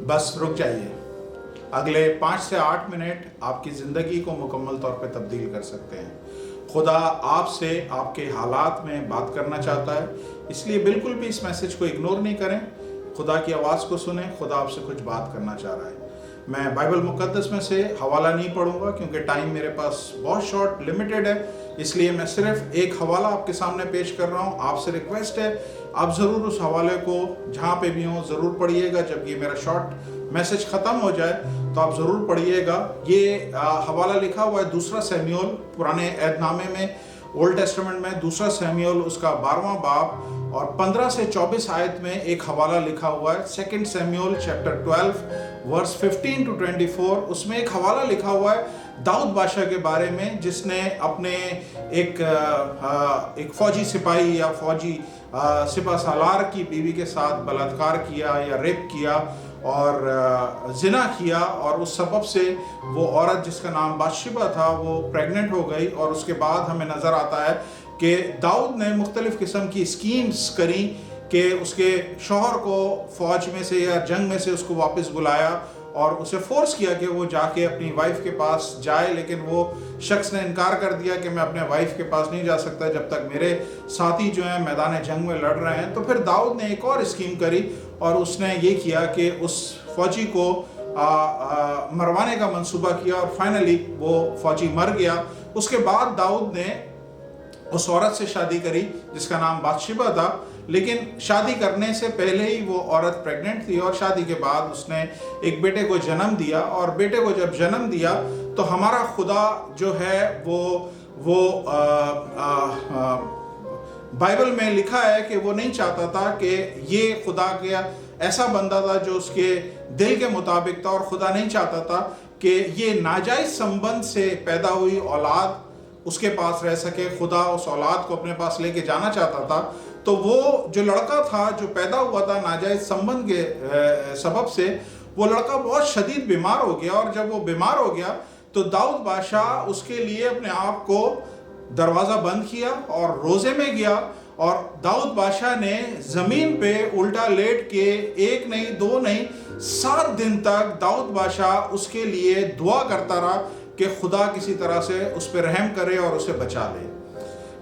بس رک جائیے، اگلے 5 سے 8 منٹ آپ کی زندگی کو مکمل طور پہ تبدیل کر سکتے ہیں۔ خدا آپ سے آپ کے حالات میں بات کرنا چاہتا ہے، اس لیے بالکل بھی اس میسج کو اگنور نہیں کریں، خدا کی آواز کو سنیں، خدا آپ سے کچھ بات کرنا چاہ رہا ہے۔ میں بائبل مقدس میں سے حوالہ نہیں پڑھوں گا کیونکہ ٹائم میرے پاس بہت شارٹ لمیٹڈ ہے، اس لیے میں صرف ایک حوالہ آپ کے سامنے پیش کر رہا ہوں۔ آپ سے ریکویسٹ ہے آپ ضرور اس حوالے کو جہاں پہ بھی ہوں ضرور پڑھیے گا۔ جب یہ میرا شارٹ میسج ختم ہو جائے تو آپ ضرور پڑھیے گا۔ یہ حوالہ لکھا ہوا ہے 2 سیموئیل پرانے عہد نامے میں، اولڈ ٹیسٹمنٹ میں 2 سیموئیل اس کا 12واں باب اور 15 سے 24 آیت میں ایک حوالہ لکھا ہوا ہے۔ 2 سیموئیل چیپٹر 12 ورس 15 to 24، اس میں ایک حوالہ لکھا ہوا ہے داؤد بادشاہ کے بارے میں، جس نے اپنے ایک فوجی سپاہی یا فوجی سپہ سالار کی بیوی کے ساتھ بلاತ್ಕಾರ کیا یا ریپ کیا اور زنا کیا، اور اس سبب سے وہ عورت جس کا نام باتشبہ تھا وہ پریگننٹ ہو گئی، اور اس کے بعد ہمیں نظر آتا ہے کہ داؤد نے مختلف قسم کی اسکیمز کری کہ اس کے شوہر کو فوج میں سے یا جنگ میں سے اس کو واپس بلایا اور اسے فورس کیا کہ وہ جا کے اپنی وائف کے پاس جائے، لیکن وہ شخص نے انکار کر دیا کہ میں اپنے وائف کے پاس نہیں جا سکتا جب تک میرے ساتھی جو ہیں میدان جنگ میں لڑ رہے ہیں۔ تو پھر داؤد نے ایک اور اسکیم کری اور اس نے یہ کیا کہ اس فوجی کو مروانے کا منصوبہ کیا اور فائنلی وہ فوجی مر گیا۔ اس کے بعد داؤد نے اس عورت سے شادی کری جس کا نام باتشبہ تھا، لیکن شادی کرنے سے پہلے ہی وہ عورت پریگننٹ تھی، اور شادی کے بعد اس نے ایک بیٹے کو جنم دیا، اور بیٹے کو جب جنم دیا تو ہمارا خدا جو ہے وہ بائبل میں لکھا ہے کہ وہ نہیں چاہتا تھا کہ یہ خدا کا ایسا بندہ تھا جو اس کے دل کے مطابق تھا، اور خدا نہیں چاہتا تھا کہ یہ ناجائز سمبند سے پیدا ہوئی اولاد اس کے پاس رہ سکے۔ خدا اس اولاد کو اپنے پاس لے کے جانا چاہتا تھا، تو وہ جو لڑکا تھا جو پیدا ہوا تھا ناجائز سمبند کے سبب سے، وہ لڑکا بہت شدید بیمار ہو گیا، اور جب وہ بیمار ہو گیا تو داؤد بادشاہ اس کے لیے اپنے آپ کو دروازہ بند کیا اور روزے میں گیا، اور داؤد بادشاہ نے زمین پہ الٹا لیٹ کے 1 نہیں 2 نہیں 7 دن تک داؤد بادشاہ اس کے لیے دعا کرتا رہا کہ خدا کسی طرح سے اس پہ رحم کرے اور اسے بچا لے۔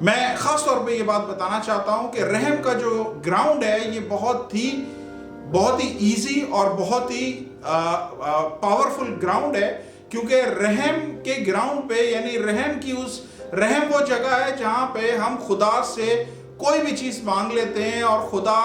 میں خاص طور پہ یہ بات بتانا چاہتا ہوں کہ رحم کا جو گراؤنڈ ہے یہ بہت ہی ایزی اور بہت ہی پاورفل گراؤنڈ ہے، کیونکہ رحم کے گراؤنڈ پہ یعنی رحم وہ جگہ ہے جہاں پہ ہم خدا سے کوئی بھی چیز مانگ لیتے ہیں، اور خدا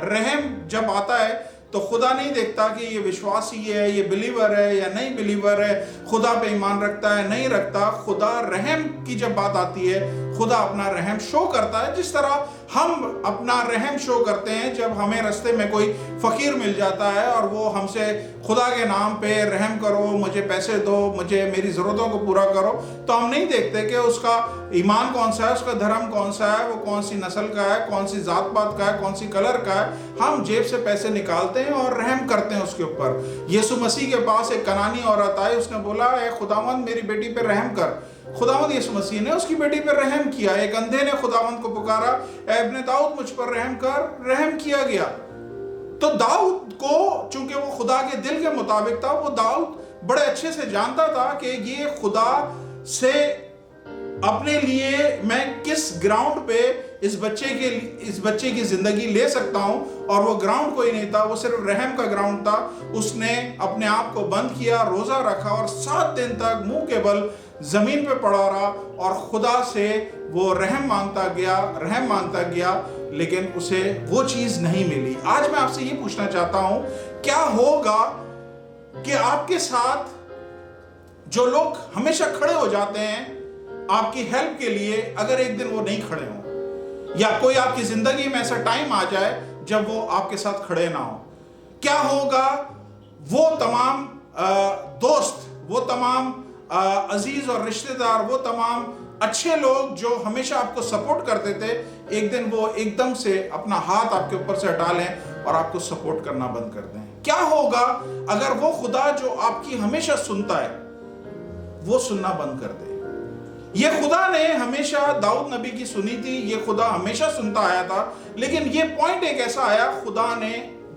رحم جب آتا ہے تو خدا نہیں دیکھتا کہ یہ وشواسی ہے، یہ بلیور ہے یا نہیں بلیور ہے، خدا پہ ایمان رکھتا ہے نہیں رکھتا۔ خدا رحم کی جب بات آتی ہے خدا اپنا رحم شو کرتا ہے، جس طرح ہم اپنا رحم شو کرتے ہیں جب ہمیں رستے میں کوئی فقیر مل جاتا ہے اور وہ ہم سے خدا کے نام پہ رحم کرو، مجھے پیسے دو، مجھے میری ضرورتوں کو پورا کرو، تو ہم نہیں دیکھتے کہ اس کا ایمان کون سا ہے، اس کا دھرم کون سا ہے، وہ کون سی نسل کا ہے، کون سی ذات پات کا ہے، کون سی کلر کا ہے۔ ہم جیب سے پیسے نکالتے ہیں اور رحم کرتے ہیں اس کے اوپر۔ یسوع مسیح کے پاس ایک کنانی عورت آئی، اس نے بولا اے خداوند میری بیٹی پہ رحم کر۔ خداوند یسوع مسیح نے اس کی بیٹی پر رحم کیا۔ ایک اندھے نے خداوند کو پکارا، اے ابن داؤد مجھ پر رحم کر، رحم کیا گیا۔ تو داؤد کو چونکہ وہ خدا کے دل کے مطابق تھا، وہ داؤد بڑے اچھے سے جانتا تھا کہ یہ خدا سے اپنے لیے میں کس گراؤنڈ پہ اس بچے کی زندگی لے سکتا ہوں، اور وہ گراؤنڈ کوئی نہیں تھا، وہ صرف رحم کا گراؤنڈ تھا۔ اس نے اپنے آپ کو بند کیا، روزہ رکھا اور 7 دن تک منہ کے بل زمین پہ پڑا رہا اور خدا سے وہ رحم مانگتا گیا، لیکن اسے وہ چیز نہیں ملی۔ آج میں آپ سے یہ پوچھنا چاہتا ہوں، کیا ہوگا کہ آپ کے ساتھ جو لوگ ہمیشہ کھڑے ہو جاتے ہیں آپ کی ہیلپ کے لیے، اگر ایک دن وہ نہیں کھڑے ہوں، یا کوئی آپ کی زندگی میں ایسا ٹائم آ جائے جب وہ آپ کے ساتھ کھڑے نہ ہوں؟ کیا ہوگا وہ تمام دوست، وہ تمام عزیز اور رشتہ دار، وہ تمام اچھے لوگ جو ہمیشہ آپ کو سپورٹ کرتے تھے، ایک دن وہ ایک دم سے اپنا ہاتھ آپ کے اوپر سے ہٹا لیں اور آپ کو سپورٹ کرنا بند کر دیں؟ کیا ہوگا اگر وہ خدا جو آپ کی ہمیشہ سنتا ہے وہ سننا بند کر دے؟ یہ خدا نے ہمیشہ داؤد نبی کی سنی تھی، یہ خدا ہمیشہ سنتا آیا تھا، لیکن یہ پوائنٹ ایک ایسا آیا، خدا نے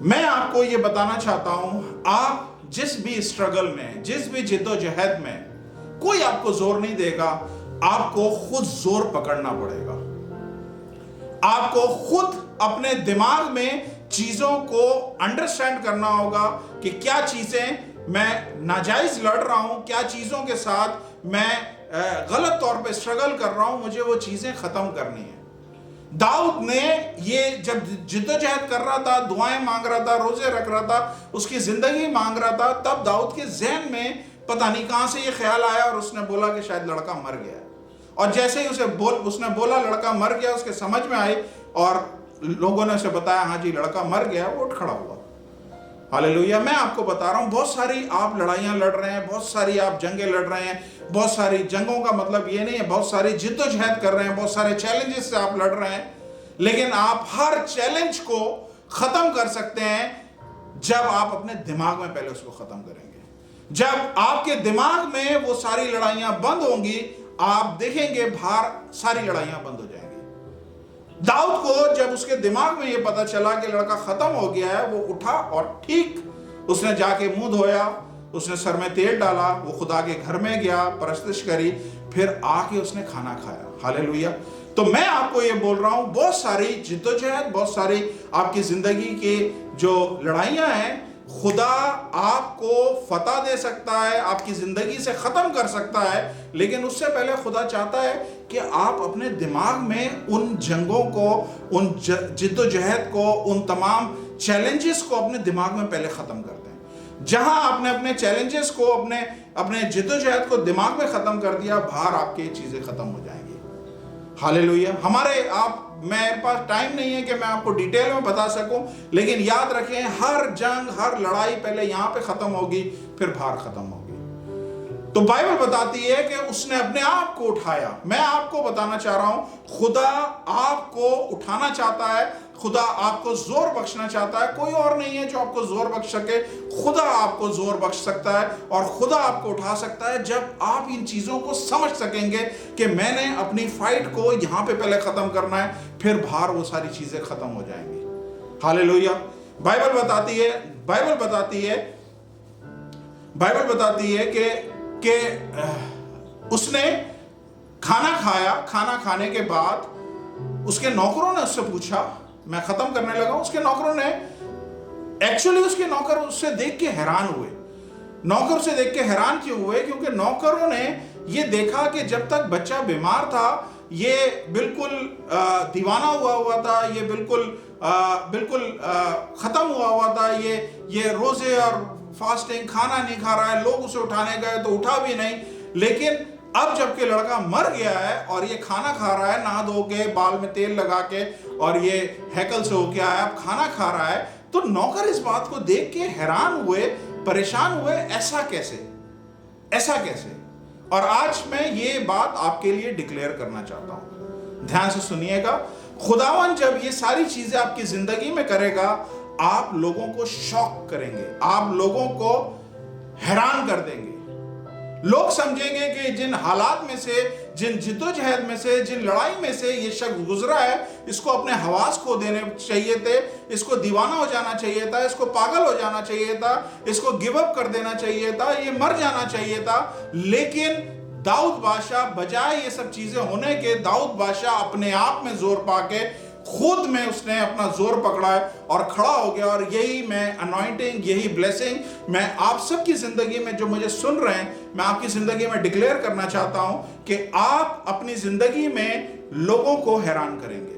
میں آپ کو یہ بتانا چاہتا ہوں، آپ جس بھی اسٹرگل میں، جس بھی جدوجہد میں، کوئی آپ کو زور نہیں دے گا، آپ کو خود زور پکڑنا پڑے گا۔ آپ کو خود اپنے دماغ میں چیزوں کو انڈرسٹینڈ کرنا ہوگا کہ کیا چیزیں میں ناجائز لڑ رہا ہوں، کیا چیزوں کے ساتھ میں غلط طور پہ اسٹرگل کر رہا ہوں، مجھے وہ چیزیں ختم کرنی ہیں۔ داؤد نے یہ جب جدوجہد کر رہا تھا، دعائیں مانگ رہا تھا، روزے رکھ رہا تھا، اس کی زندگی مانگ رہا تھا، تب داؤد کے ذہن میں پتہ نہیں کہاں سے یہ خیال آیا اور اس نے بولا کہ شاید لڑکا مر گیا ہے۔ اور جیسے ہی اس نے بولا لڑکا مر گیا، اس کے سمجھ میں آئی اور لوگوں نے اسے بتایا ہاں جی لڑکا مر گیا، وہ اٹھ کھڑا ہوا۔ ہاللیلویہ۔ میں آپ کو بتا رہا ہوں، بہت ساری آپ لڑائیاں لڑ رہے ہیں، بہت ساری آپ جنگیں لڑ رہے ہیں، بہت ساری جنگوں کا مطلب یہ نہیں ہے، بہت ساری جدوجہد کر رہے ہیں، بہت سارے چیلنجز سے آپ لڑ رہے ہیں، لیکن آپ ہر چیلنج کو ختم کر سکتے ہیں جب آپ اپنے دماغ میں پہلے اس کو ختم کریں گے۔ جب آپ کے دماغ میں وہ ساری لڑائیاں بند ہوں گی، آپ دیکھیں گے باہر ساری لڑائیاں بند ہو جائیں گی۔ داؤد کو جب اس کے دماغ میں یہ پتا چلا کہ لڑکا ختم ہو گیا ہے، وہ اٹھا اور ٹھیک اس نے جا کے منہ دھویا، اس نے سر میں تیل ڈالا، وہ خدا کے گھر میں گیا، پرستش کری، پھر آ کے اس نے کھانا کھایا۔ ہاللیلویہ۔ تو میں آپ کو یہ بول رہا ہوں، بہت ساری جدوجہد، بہت ساری آپ کی زندگی کی جو لڑائیاں ہیں، خدا آپ کو فتح دے سکتا ہے، آپ کی زندگی سے ختم کر سکتا ہے، لیکن اس سے پہلے خدا چاہتا ہے کہ آپ اپنے دماغ میں ان جنگوں کو، ان جدوجہد کو، ان تمام چیلنجز کو اپنے دماغ میں پہلے ختم کر دیں۔ جہاں آپ نے اپنے چیلنجز کو، اپنے جدوجہد کو دماغ میں ختم کر دیا، باہر آپ کی چیزیں ختم ہو جائیں گی۔ ہاللیلویہ۔ میرے پاس ٹائم نہیں ہے کہ میں آپ کو ڈیٹیل میں بتا سکوں، لیکن یاد رکھیں ہر جنگ، ہر لڑائی پہلے یہاں پہ ختم ہوگی، پھر باہر ختم ہوگی۔ تو بائبل بتاتی ہے کہ اس نے اپنے آپ کو اٹھایا۔ میں آپ کو بتانا چاہ رہا ہوں، خدا آپ کو اٹھانا چاہتا ہے، خدا آپ کو زور بخشنا چاہتا ہے۔ کوئی اور نہیں ہے جو آپ کو زور بخش سکے، خدا آپ کو زور بخش سکتا ہے اور خدا آپ کو اٹھا سکتا ہے جب آپ ان چیزوں کو سمجھ سکیں گے کہ میں نے اپنی فائٹ کو یہاں پہ پہلے ختم کرنا ہے، پھر باہر وہ ساری چیزیں ختم ہو جائیں گی۔ ہاللیلویہ۔ بائبل بتاتی ہے کہ اس نے کھانا کھایا، کھانا کھانے کے بعد اس کے نوکروں نے اس سے پوچھا، میں ختم کرنے لگا ہوں، اس کے نوکروں نے اس کے نوکر اس سے دیکھ کے حیران ہوئے۔ نوکر سے دیکھ کے حیران کیوں ہوئے؟ کیونکہ نوکروں نے یہ دیکھا کہ جب تک بچہ بیمار تھا، یہ بالکل دیوانہ ہوا تھا، یہ بالکل ختم ہوا تھا، یہ روزے اور فاسٹنگ، کھانا نہیں کھا رہا ہے، لوگ اسے اٹھانے گئے تو اٹھا بھی نہیں، لیکن اب جب کہ لڑکا مر گیا ہے اور یہ کھانا کھا رہا ہے، نہا دھو کے، بال میں تیل لگا کے، اور یہ ہیکل سے ہو کے آیا، اب کھانا کھا رہا ہے، تو نوکر اس بات کو دیکھ کے حیران ہوئے، پریشان ہوئے، ایسا کیسے؟ اور آج میں یہ بات آپ کے لیے ڈکلیئر کرنا چاہتا ہوں، دھیان سے سنیے گا۔ خداوند جب یہ ساری چیزیں آپ کی زندگی میں کرے گا، آپ لوگوں کو شاک کریں گے، آپ لوگوں کو حیران کر دیں گے۔ لوگ سمجھیں گے کہ جن حالات میں سے، جن جدوجہد میں سے، جن لڑائی میں سے یہ شخص گزرا ہے، اس کو اپنے حواس کھو دینے چاہیے تھے، اس کو دیوانہ ہو جانا چاہیے تھا، اس کو پاگل ہو جانا چاہیے تھا، اس کو گیو اپ کر دینا چاہیے تھا، یہ مر جانا چاہیے تھا۔ لیکن داؤد بادشاہ بجائے یہ سب چیزیں ہونے کے، داؤد بادشاہ اپنے آپ میں زور پا کے خود میں اس نے اپنا زور پکڑا ہے اور کھڑا ہو گیا۔ اور یہی میں انوائنٹنگ، یہی بلیسنگ میں آپ سب کی زندگی میں، جو مجھے سن رہے ہیں، میں آپ کی زندگی میں ڈکلیئر کرنا چاہتا ہوں کہ آپ اپنی زندگی میں لوگوں کو حیران کریں گے۔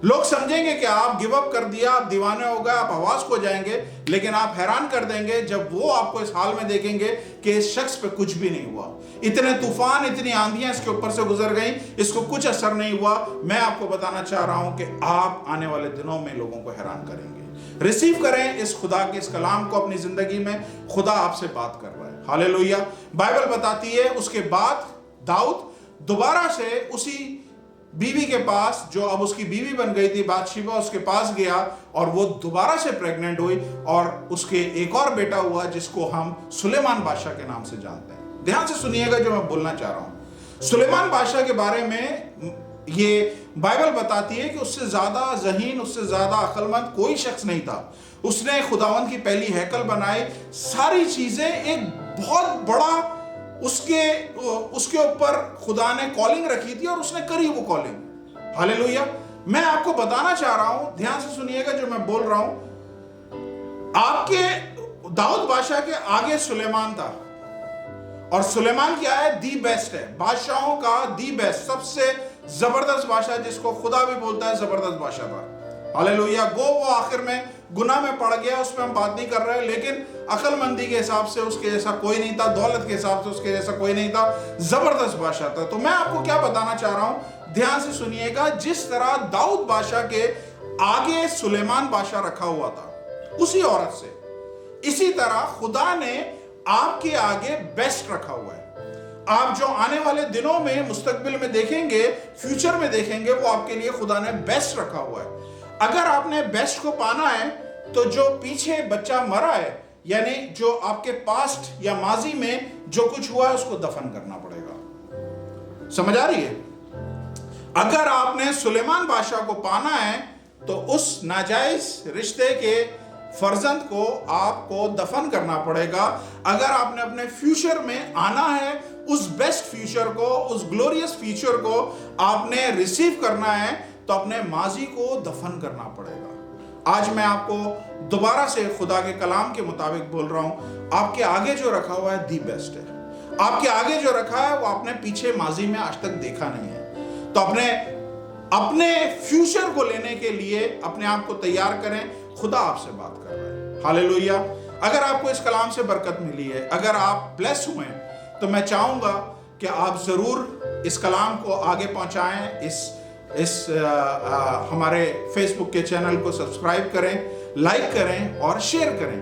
لوگ سمجھیں گے کہ آپ گیو اپ کر دیا، آپ دیوانے ہو گئے، آپ حواس کھو جائیں گے، لیکن آپ حیران کر دیں گے جب وہ آپ کو اس حال میں دیکھیں گے کہ اس شخص پہ کچھ بھی نہیں ہوا، اتنے طوفان، اتنی آندھیاں اس کے اوپر سے گزر گئیں، اس کو کچھ اثر نہیں ہوا۔ میں آپ کو بتانا چاہ رہا ہوں کہ آپ آنے والے دنوں میں لوگوں کو حیران کریں گے۔ ریسیو کریں اس خدا کے اس کلام کو اپنی زندگی میں، خدا آپ سے بات کر رہا ہے۔ ہاللیلویہ۔ بائبل بتاتی ہے اس کے بعد داؤد دوبارہ سے اسی بیوی کے پاس، جو اب اس کی بیوی بن گئی تھی، بات شیبہ، اس کے پاس گیا اور وہ دوبارہ سے پریگننٹ ہوئی اور اس کے ایک اور بیٹا ہوا جس کو ہم سلیمان بادشاہ کے نام سے جانتے ہیں۔ دھیان سے سنیے گا جو میں بولنا چاہ رہا ہوں۔ سلیمان بادشاہ کے بارے میں یہ بائبل بتاتی ہے کہ اس سے زیادہ ذہین، اس سے زیادہ عقل مند کوئی شخص نہیں تھا. اس نے خداوند کی پہلی ہیکل بنائی، ساری چیزیں ایک بہت بڑا اس کے اوپر خدا نے کالنگ رکھی تھی اور اس نے کری وہ کالنگ. ہاللیلویہ. میں آپ کو بتانا چاہ رہا ہوں، دھیان سے سنیے گا جو میں بول رہا ہوں. آپ کے داؤد بادشاہ کے آگے سلیمان تھا، اور سلیمان کیا ہے؟ دی بیسٹ ہے، بادشاہوں کا دی بیسٹ، سب سے زبردست بادشاہ، جس کو خدا بھی بولتا ہے زبردست بادشاہ تھا. ہاللیلویہ. وہ آخر میں گناہ میں پڑ گیا، اس پہ ہم بات نہیں کر رہے، لیکن عقل مندی کے حساب سے اس کے جیسا کوئی نہیں تھا، دولت کے حساب سے اس کے جیسا کوئی نہیں تھا، زبردست بادشاہ تھا. تو میں آپ کو کیا بتانا چاہ رہا ہوں، دھیان سے سنیے گا. جس طرح داؤد بادشاہ کے آگے سلیمان بادشاہ رکھا ہوا تھا اسی عورت سے، اسی طرح خدا نے آپ کے آگے بیسٹ رکھا ہوا ہے. آپ جو آنے والے دنوں میں مستقبل میں دیکھیں گے، فیوچر میں دیکھیں گے، وہ آپ کے لیے خدا نے بیسٹ رکھا ہوا ہے. اگر آپ نے بیسٹ کو پانا ہے تو جو پیچھے بچہ مرا ہے، یعنی جو آپ کے پاسٹ یا ماضی میں جو کچھ ہوا ہے، اس کو دفن کرنا پڑے گا. سمجھ آ رہی ہے؟ اگر آپ نے سلیمان بادشاہ کو پانا ہے تو اس ناجائز رشتے کے فرزند کو آپ کو دفن کرنا پڑے گا. اگر آپ نے اپنے فیوچر میں آنا ہے، اس بیسٹ فیوچر کو، اس گلوریس فیوچر کو آپ نے ریسیو کرنا ہے، تو اپنے ماضی کو دفن کرنا پڑے گا. آج میں آپ کو دوبارہ سے خدا کے کلام کے مطابق بول رہا ہوں، آپ کے آگے جو رکھا ہوا ہے دی بیسٹ ہے. آپ کے آگے جو رکھا ہے وہ آپ نے پیچھے ماضی میں آج تک دیکھا نہیں ہے. تو اپنے فیوچر کو لینے کے لیے اپنے آپ کو تیار کریں. خدا آپ سے بات کر رہا ہے. ہاللیلویہ. اگر آپ کو اس کلام سے برکت ملی ہے، اگر آپ بلیس ہوئے ہیں، تو میں چاہوں گا کہ آپ ضرور اس کلام کو آگے پہنچائیں. ہمارے فیس بک کے چینل کو سبسکرائب کریں، لائک کریں اور شیئر کریں.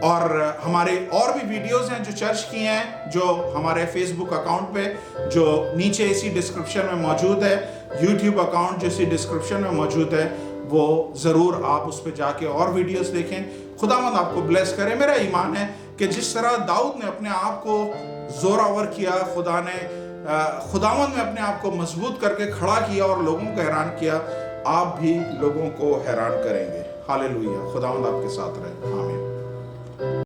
اور ہمارے اور بھی ویڈیوز ہیں جو چرچ کی ہیں، جو ہمارے فیس بک اکاؤنٹ پہ جو نیچے اسی ڈسکرپشن میں موجود ہے، یوٹیوب اکاؤنٹ جو اسی ڈسکرپشن میں موجود ہے، وہ ضرور آپ اس پہ جا کے اور ویڈیوز دیکھیں. خداوند آپ کو بلیس کرے. میرا ایمان ہے کہ جس طرح داؤد نے اپنے آپ کو زوراور کیا، خداوند نے اپنے آپ کو مضبوط کر کے کھڑا کیا اور لوگوں کو حیران کیا، آپ بھی لوگوں کو حیران کریں گے. ہاللیلویہ. خداوند آپ کے ساتھ رہے. آمین.